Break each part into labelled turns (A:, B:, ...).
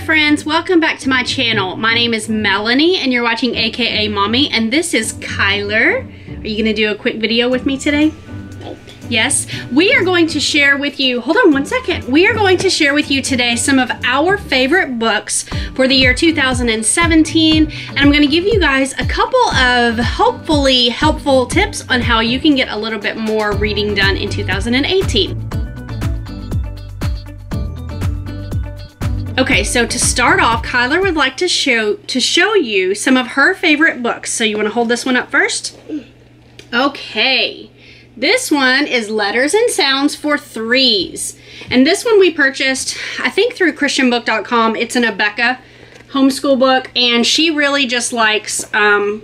A: friends, welcome back to my channel. My name is Melanie and you're watching akaMommy, and this is Kyler. Are you gonna do a quick video with me today? Yes, we are going to share with you, hold on one second. We are going to share with you today some of our favorite books for the year 2017. And I'm gonna give you guys a couple of hopefully helpful tips on how you can get a little bit more reading done in 2018. Okay, so to start off, Kyler would like to show you some of her favorite books. So you wanna hold this one up first? Okay. This one is Letters and Sounds for Threes. And this one we purchased, I think through christianbook.com. It's an Abeka homeschool book, and she really just likes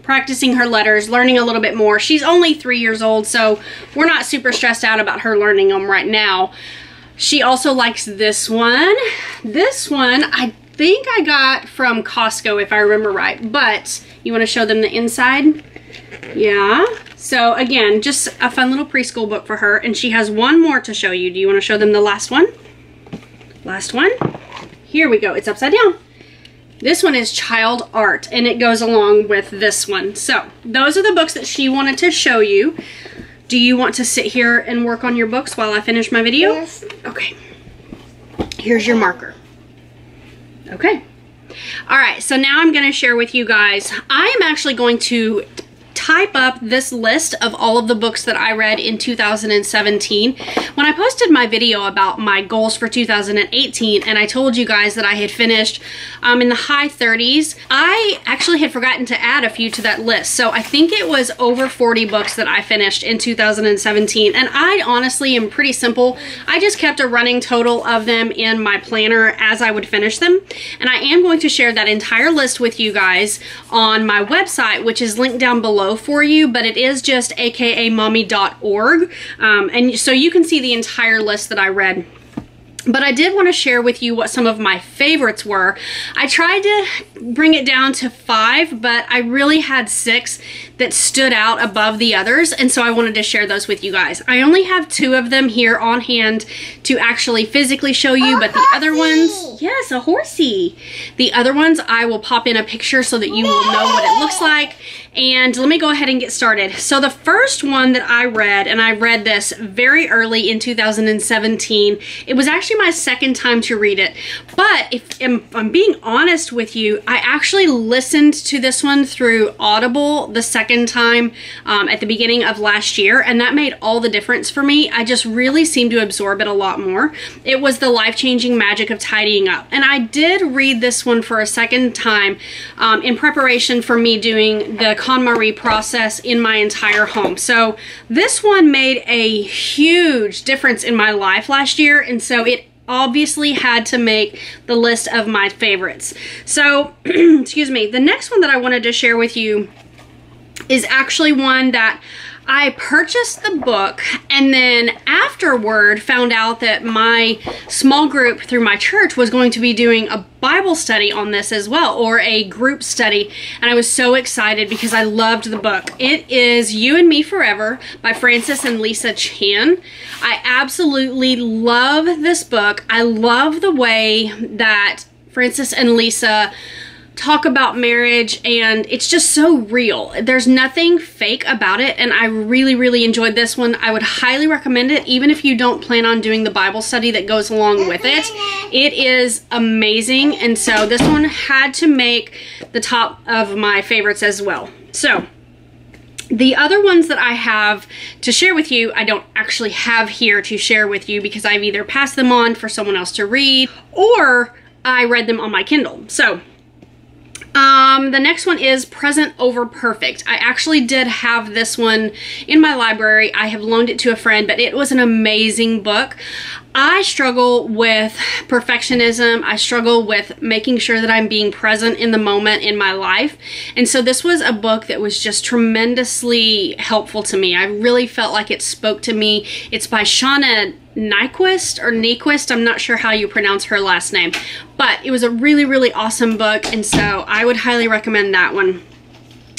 A: practicing her letters, learning a little bit more. She's only 3 years old, so we're not super stressed out about her learning them right now. She also likes this one. This one, I think I got from Costco if I remember right, but you wanna show them the inside? Yeah. So again, just a fun little preschool book for her, and she has one more to show you. Do you want to show them the last one? Last one? Here we go. It's upside down. This one is Child Art, and it goes along with this one. So those are the books that she wanted to show you. Do you want to sit here and work on your books while I finish my video?
B: Yes.
A: Okay. Here's your marker. Okay. All right, so now I'm going to share with you guys. I am actually going to type up this list of all of the books that I read in 2017. When I posted my video about my goals for 2018, and I told you guys that I had finished in the high 30s, I actually had forgotten to add a few to that list. So I think it was over 40 books that I finished in 2017, and I honestly am pretty simple. I just kept a running total of them in my planner as I would finish them, and I am going to share that entire list with you guys on my website, which is linked down below for you, but it is just akaMommy.org, and so you can see the entire list that I read. But I did want to share with you what some of my favorites were. I tried to bring it down to 5, but I really had 6 that stood out above the others, and so I wanted to share those with you guys. I only have 2 of them here on hand to actually physically show you, but the other ones, yes, a horsey. The other ones I will pop in a picture so that you will know what it looks like. And let me go ahead and get started. So the first one that I read, and I read this very early in 2017, it was actually my second time to read it. But if I'm being honest with you, I actually listened to this one through Audible the second time at the beginning of last year, and that made all the difference for me. I just really seemed to absorb it a lot more. It was The Life-Changing Magic of Tidying Up. And I did read this one for a second time in preparation for me doing the KonMari process in my entire home. So this one made a huge difference in my life last year, and so it obviously had to make the list of my favorites. So, excuse me, the next one that I wanted to share with you is actually one that I purchased the book and then afterward found out that my small group through my church was going to be doing a Bible study on this as well, or a group study, and I was so excited because I loved the book. It is You and Me Forever by Francis and Lisa Chan. I absolutely love this book. I love the way that Francis and Lisa talk about marriage, and it's just so real. There's nothing fake about it, and I really, really enjoyed this one. I would highly recommend it, even if you don't plan on doing the Bible study that goes along with it. It is amazing, and so this one had to make the top of my favorites as well. So the other ones that I have to share with you, I don't actually have here to share with you because I've either passed them on for someone else to read or I read them on my Kindle. So the next one is Present Over Perfect. I actually did have this one in my library. I have loaned it to a friend, but it was an amazing book. I struggle with perfectionism. I struggle with making sure that I'm being present in the moment in my life. And so this was a book that was just tremendously helpful to me. I really felt like it spoke to me. It's by Shauna Nyquist. I'm not sure how you pronounce her last name, but it was a really, really awesome book. And so I would highly recommend that one.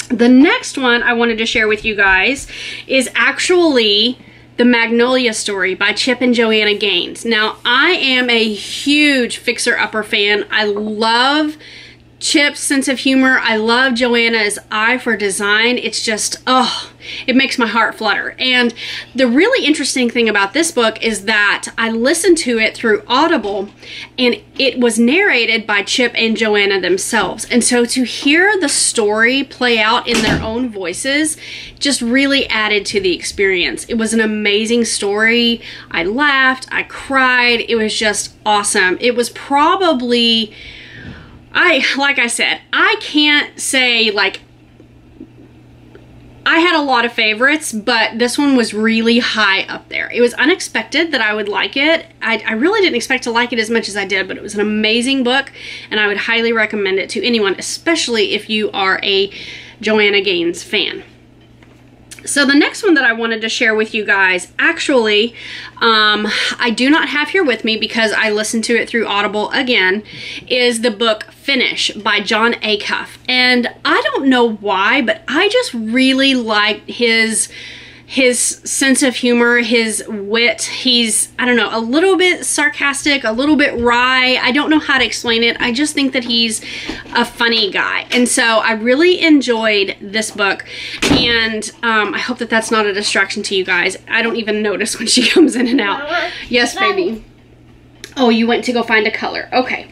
A: The next one I wanted to share with you guys is actually The Magnolia Story by Chip and Joanna Gaines. Now, I am a huge Fixer Upper fan. I love Chip's sense of humor. I love Joanna's eye for design. It's just, oh, it makes my heart flutter. And the really interesting thing about this book is that I listened to it through Audible, and it was narrated by Chip and Joanna themselves. And so to hear the story play out in their own voices just really added to the experience. It was an amazing story. I laughed, I cried. It was just awesome. It was probably, like I said, I can't say like I had a lot of favorites, but this one was really high up there. It was unexpected that I would like it. I really didn't expect to like it as much as I did, but it was an amazing book, and I would highly recommend it to anyone, especially if you are a Joanna Gaines fan. So the next one that I wanted to share with you guys, actually, I do not have here with me because I listened to it through Audible again, is the book Finish by Jon Acuff. And I don't know why, but I just really like his sense of humor, his wit. He's, I don't know, a little bit sarcastic, a little bit wry. I don't know how to explain it. I just think that he's a funny guy. And so I really enjoyed this book. And I hope that that's not a distraction to you guys. I don't even notice when she comes in and out. Yes, baby. Oh, you went to go find a color. Okay.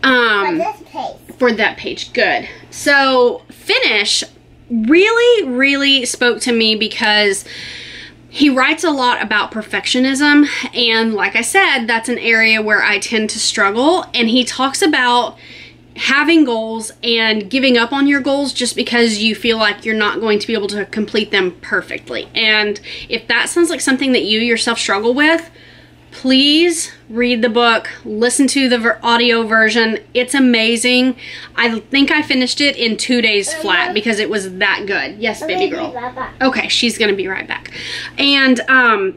B: For this page.
A: For that page. Good. So Finish really spoke to me because he writes a lot about perfectionism, and like I said, that's an area where I tend to struggle. And he talks about having goals and giving up on your goals just because you feel like you're not going to be able to complete them perfectly. And if that sounds like something that you yourself struggle with, please read the book, listen to the audio version. It's amazing. I think I finished it in 2 days flat because it was that good. Yes, baby girl. Okay, she's gonna be right back. And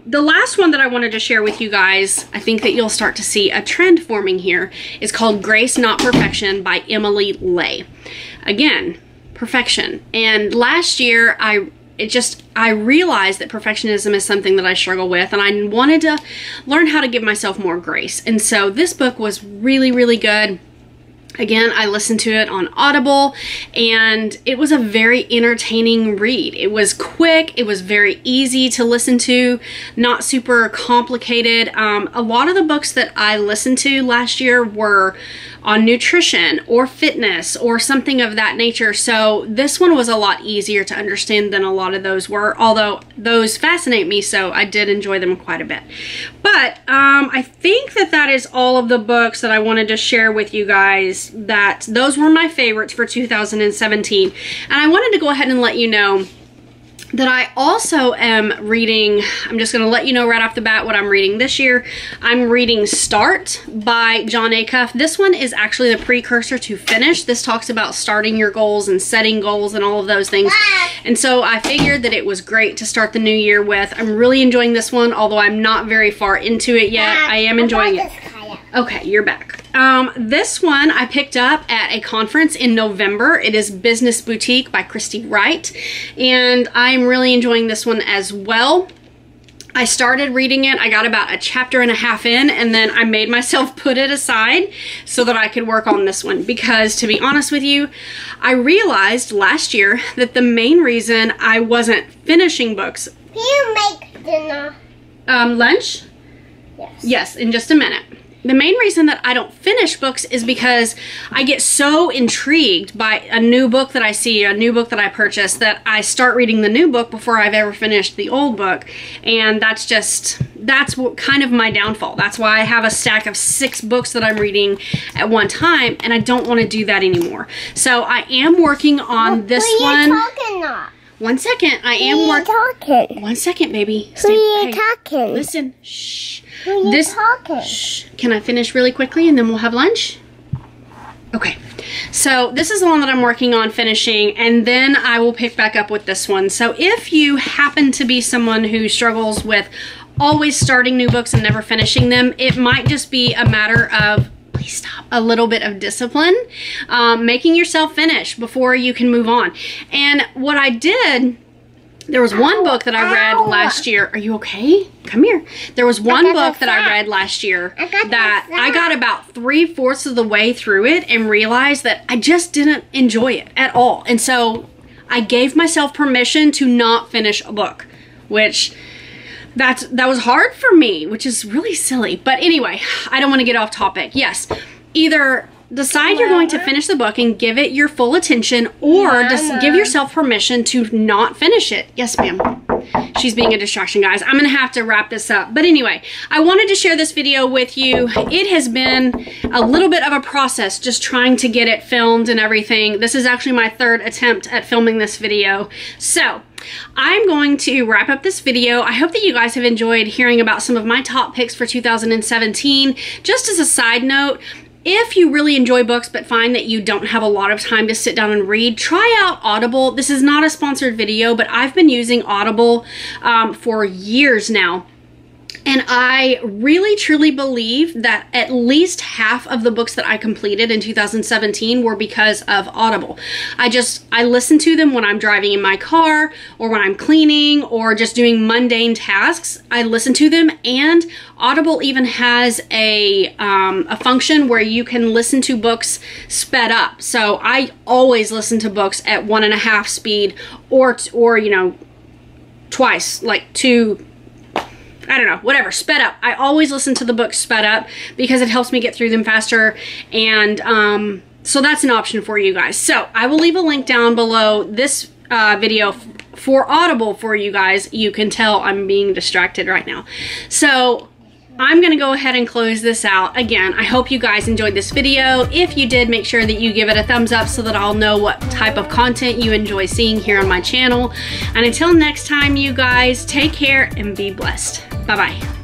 A: the last one that I wanted to share with you guys, I think that you'll start to see a trend forming here, is called Grace Not Perfection by Emily Ley. Again, perfection. And last year I realized that perfectionism is something that I struggle with, and I wanted to learn how to give myself more grace. And so this book was really good. Again, I listened to it on Audible, and it was a very entertaining read. It was quick, it was very easy to listen to, not super complicated. A lot of the books that I listened to last year were on nutrition or fitness or something of that nature. So this one was a lot easier to understand than a lot of those were, although those fascinate me, so I did enjoy them quite a bit. But I think that that is all of the books that I wanted to share with you guys. That those were my favorites for 2017. And I wanted to go ahead and let you know that I also am reading, I'm just going to let you know right off the bat what I'm reading this year. I'm reading Start by Jon Acuff. This one is actually the precursor to Finish. This talks about starting your goals and setting goals and all of those things. And so I figured that it was great to start the new year with. I'm really enjoying this one, although I'm not very far into it yet. I am enjoying it. Okay, you're back. This one I picked up at a conference in November. It is Business Boutique by Christy Wright, and I'm really enjoying this one as well. I started reading it. I got about a chapter and a half in, and then I made myself put it aside so that I could work on this one, because to be honest with you, I realized last year that the main reason I wasn't finishing books...
B: Can you make dinner?
A: Lunch?
B: Yes.
A: Yes, in just a minute. The main reason that I don't finish books is because I get so intrigued by a new book that I see, a new book that I purchase, that I start reading the new book before I've ever finished the old book. And that's what kind of my downfall. That's why I have a stack of 6 books that I'm reading at one time, and I don't want to do that anymore. So I am working on this one.
B: Talking now?
A: 1 second. I am working. 1 second, baby.
B: Who are you talking?
A: Listen. Shh.
B: Who are you talking?
A: Shh. Can I finish really quickly and then we'll have lunch? Okay. So this is the one that I'm working on finishing, and then I will pick back up with this one. So if you happen to be someone who struggles with always starting new books and never finishing them, it might just be a matter of, please stop, a little bit of discipline, making yourself finish before you can move on. And what I did There was one book that I read last year. Are you okay? Come here. There was one book that I read last year that I got about 3/4 of the way through it and realized that I just didn't enjoy it at all. And so I gave myself permission to not finish a book, which that was hard for me, which is really silly. But anyway, I don't want to get off topic. Yes, either decide you're going to finish the book and give it your full attention, or just give yourself permission to not finish it. Yes, ma'am. She's being a distraction, guys. I'm gonna have to wrap this up. But anyway, I wanted to share this video with you. It has been a little bit of a process just trying to get it filmed and everything. This is actually my 3rd attempt at filming this video. So I'm going to wrap up this video. I hope that you guys have enjoyed hearing about some of my top picks for 2017. Just as a side note, if you really enjoy books but find that you don't have a lot of time to sit down and read, try out Audible. This is not a sponsored video, but I've been using Audible for years now. And I really truly believe that at least half of the books that I completed in 2017 were because of Audible. I listen to them when I'm driving in my car, or when I'm cleaning, or just doing mundane tasks. I listen to them, and Audible even has a function where you can listen to books sped up. So I always listen to books at 1.5 speed, or you know, twice, like 2. I don't know, whatever, sped up. I always listen to the books sped up because it helps me get through them faster. And so that's an option for you guys. So I will leave a link down below this video for Audible for you guys. You can tell I'm being distracted right now. So I'm gonna go ahead and close this out. Again, I hope you guys enjoyed this video. If you did, make sure that you give it a thumbs up so that I'll know what type of content you enjoy seeing here on my channel. And until next time, you guys, take care and be blessed. Bye-bye.